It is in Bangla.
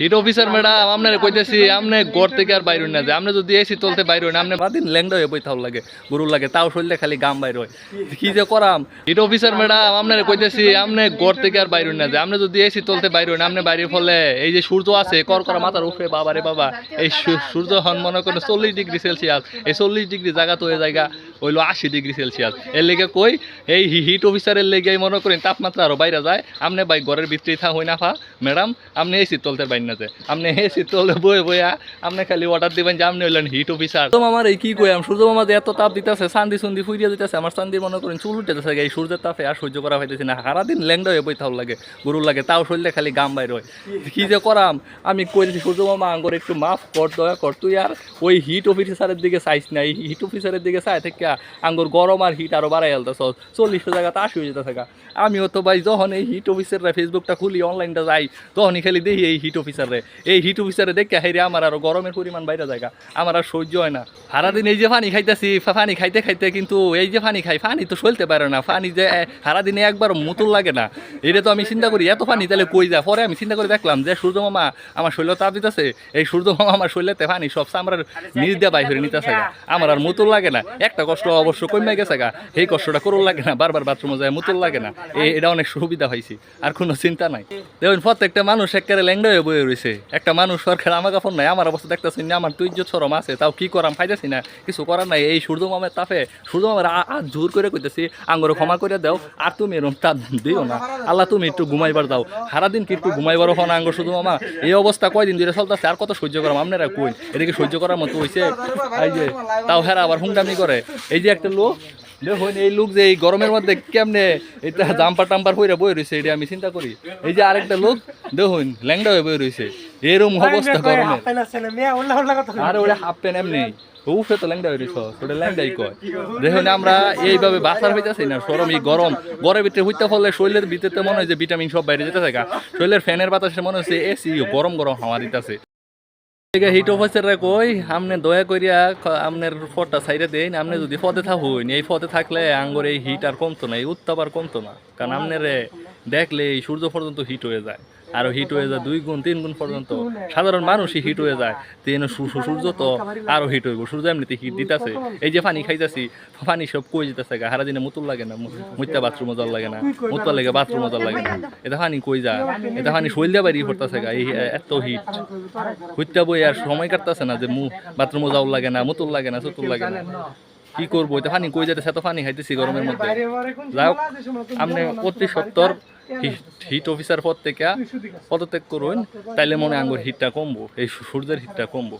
হিট অফিসার ম্যাডাম আপনারা কইতেছি আপনি ঘর থেকে আর বাইর না যায়, আপনি যদি এসি চলতে বাইর হন আপনি বাদিন ল্যাংডা হয়ে বই তাও লাগে গরুর লাগে, তাও শরীরে খালি গাম বাইর হয়, কি যে করাম। হিট অফিসার ম্যাডাম আপনারা কইতেছি আপনি ঘর থেকে আর বাইর না যায়, আপনি যদি এসি চলতে বাইর হন আপনি বাইরের ফলে এই যে সূর্য আছে কর করা মাথার উপরে, বাবা রে বাবা, এই সূর্য হন মনে করেন 40 ডিগ্রি সেলসিয়াস, এই 40 ডিগ্রি জায়গা তো হয়ে জায়গা হইলো 80 ডিগ্রি সেলসিয়াস। এর লেগে কই এই হিট অফিসারের লেগে মনে করেন তাপমাত্রা আরো বাইরে যায়, আপনি ভাই ঘরের ভিতরেই থা হই না ফা ম্যাডাম, আপনি এসি চলতে বাইর না যায়, আপনি এসি চলে বয়ে বইয়া আপনি খালি অর্ডার দিবেন যে আপনি হইলেন হিট অফিসার। তো আমার এই কি কইম, সূর্য মামা যে এত তাপ দিতেছে, চান্দি সুন্দি ফুইরিয়া দিতেছে, আমার চান্দি মনে করেন চুল উঠেছে, এই সূর্যের তাপে আর সহ্য করা হইতেছে না, সারাদিন ল্যাংডা হয়ে বই তাও লাগে গরুর লাগে, তাও শরীরে খালি গাম বাইর হয়, কি যে করাম। আমি কইছি সূর্য মামা আঙ্গর একটু মাফ কর, দয়া কর, তুই আর ওই হিট অফিসারের দিকে চাইস না, এই হিট অফিসারের দিকে চাই থেকে আঙ্গর গরম আর হিট আরো বাড়াই আলতেছ, 40 জায়গাতে 80 হয়ে যেতে থাকা। আমিও তো ভাই যখন এই হিট অফিসাররা ফেসবুকটা খুলি অনলাইনটা যাই তখনই খালি দেখি এই হিট অফিসারে, এই হিট অফিসারে দেখে হেরে আমার আরো গরমের পরিমাণ বাইরে জায়গা, আমার আর সহ্য হয় না। সারাদিন এই যে পানি খাইতেছি, পানি খাইতে খাইতে কিন্তু এই যে পানি খাই, পানি তো সলতে পারে না, পানি যে সারাদিনে একবার মুতুল লাগে না, এটা তো আমি চিন্তা করি এত পানি তাহলে কই যায়। পরে আমি চিন্তা করে দেখলাম যে সূর্য মামা আমার শরীর তাপ দিতেছে, এই সূর্য মামা আমার শরীরেতে পানি সব আমার নিজ দিয়ে বাইর করে নিতেছে গা, আমার আর মুতুল লাগে না। একটা কষ্ট অবশ্য কমে গেছে গা, এই কষ্টটা করুন লাগে না, বারবার বাথরুমে যায় মুতুল লাগে না, এটা অনেক সুবিধা হয়েছে, আর কোনো চিন্তা নাই। দেখুন প্রত্যেকটা মানুষ একেবারে ল্যাংড়া হয়ে বয়ে রয়েছে, একটা মানুষ সরকার আমার কাপড় নাই, আমার অবস্থা দেখতেছি না, আমার তুই সরম আছে, তাও কি করাম পাইতেছি না, কিছু করার নাই। এই সূর্য মামের তাপে সূর্য মামের জোর করে কইতেছি আঙ্গরে ক্ষমা করে দাও, আর তুমি এরকম তাপ দিও না, আল্লাহ তুমি একটু ঘুমাইবার দাও, সারাদিন কি একটু ঘুমাইবারও হন আঙ্গর সূর্য মামা। এই অবস্থা কয়দিন ধরে চলতেছে, আর কত সহ্য করাম আপনারা কই, এদিকে সহ্য করার মতো হয়েছে। এই যে তাও হেরা আবার হুংডামি করে, এই যে একটা লোক দেখুন, এই লোক যে এই গরমের মধ্যে কেমনে এটা জাম্পার টাম্পার হয়ে বই রয়েছে, এটা আমি চিন্তা করি। এই যে আরেকটা লোক দেখুন ল্যাংডা হয়ে বই রয়েছে, এরকম অবস্থা গরমের, আর ওটা হাফ প্যান্ট এমনি উফে তো ল্যাংডা হয়ে রয়েছ, ওটা ল্যাংডাই কয়। দেখুন আমরা এইভাবে বাঁচার হইতেছি না, সরম এই গরম ঘরের ভিতরে হইতে ফলে শরীরের ভিতরে মনে হয় যে ভিটামিন সব বাইরে যেতে থাকে, শরীরের ফ্যানের বাতাসে মনে হচ্ছে এসি গরম গরম হাওয়া দিতেছে। হিট অফিসাররা কই আপনি দয়া করিয়া আপনার ফটটা সাইডে দেন, আপনি যদি পদে থাকুন, এই পদে থাকলে আঙ্গর এই হিট আর কমতো না, এই উত্তাপ আর কমতো না, কারণ আপনার দেখলে এই সূর্য পর্যন্ত হিট হয়ে যায়, আরো হিট হয়ে যায় 2 গুণ 3 গুণ পর্যন্ত, সাধারণ মানুষই হিট হয়ে যায়, সূর্য তো আরো হিট হইব, সূর্য এমনিতে হিট দিতেছে। এই যে পানি খাইতেছি, পানি সব কই যেতেছে গা, সারাদিনে মুতুল লাগে না, মুইতা বাথরুমে জল লাগে না, মুততে লাগে বাথরুমে জল লাগে না, এটা পানি কই যায়, এটা পানি শৈল দিয়ে বাইরে পড়তেছে গা, এই এত হিট হইতে বই আর সময় কাটতেছে না যে বাথরুমে যাওয়ার লাগে না, মুতুল লাগে না, চতুল লাগে না, কি করবো, এটা পানি কই যেতেছে, এত পানি খাইতেছি গরমের মধ্যে। যাই হোক আপনি অতি সত্তর হিট অফিসার পদ থেকে পদত্যাগ করুন, তাইলে মনে আঙ্গুর হিটটা কমবো, এই সূর্যের হিটটা কমবো।